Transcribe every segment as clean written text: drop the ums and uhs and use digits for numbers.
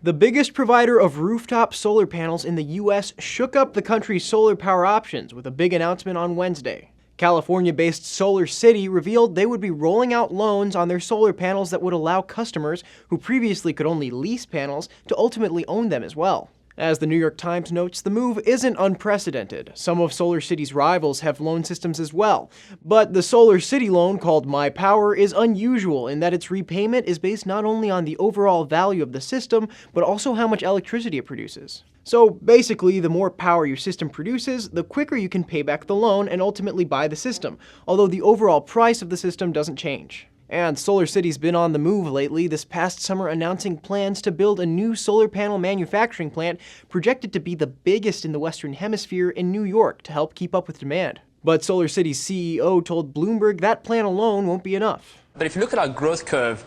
The biggest provider of rooftop solar panels in the U.S. shook up the country's solar power options with a big announcement on Wednesday. California-based Solar City revealed they would be rolling out loans on their solar panels that would allow customers who previously could only lease panels to ultimately own them as well. As the New York Times notes, the move isn't unprecedented. Some of Solar City's rivals have loan systems as well. But the Solar City loan, called My Power, is unusual in that its repayment is based not only on the overall value of the system, but also how much electricity it produces. So basically, the more power your system produces, the quicker you can pay back the loan and ultimately buy the system, although the overall price of the system doesn't change. And Solar City's been on the move lately, this past summer announcing plans to build a new solar panel manufacturing plant projected to be the biggest in the Western Hemisphere in New York to help keep up with demand. But Solar City's CEO told Bloomberg that plan alone won't be enough. But if you look at our growth curve,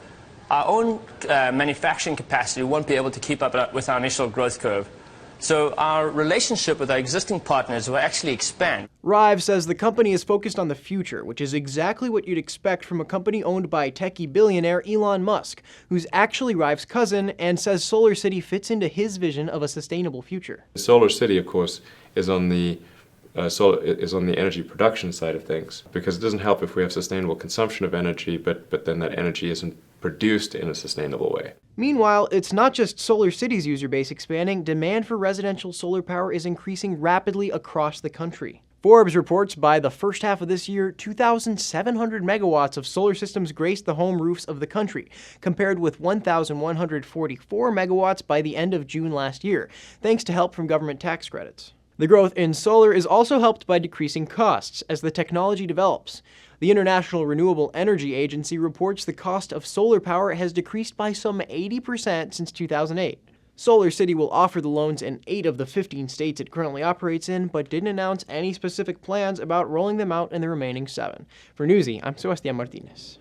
our own manufacturing capacity won't be able to keep up with our initial growth curve. So our relationship with our existing partners will actually expand. Rive says the company is focused on the future, which is exactly what you'd expect from a company owned by techie billionaire Elon Musk, who's actually Rive's cousin, and says Solar City fits into his vision of a sustainable future. Solar City, of course, is on the energy production side of things, because it doesn't help if we have sustainable consumption of energy, but then that energy isn't produced in a sustainable way. Meanwhile, it's not just Solar City's user base expanding. Demand for residential solar power is increasing rapidly across the country. Forbes reports by the first half of this year, 2,700 megawatts of solar systems graced the home roofs of the country, compared with 1,144 megawatts by the end of June last year, thanks to help from government tax credits. The growth in solar is also helped by decreasing costs as the technology develops. The International Renewable Energy Agency reports the cost of solar power has decreased by some 80% since 2008. Solar City will offer the loans in 8 of the 15 states it currently operates in, but didn't announce any specific plans about rolling them out in the remaining 7. For Newsy, I'm Sebastián Martínez.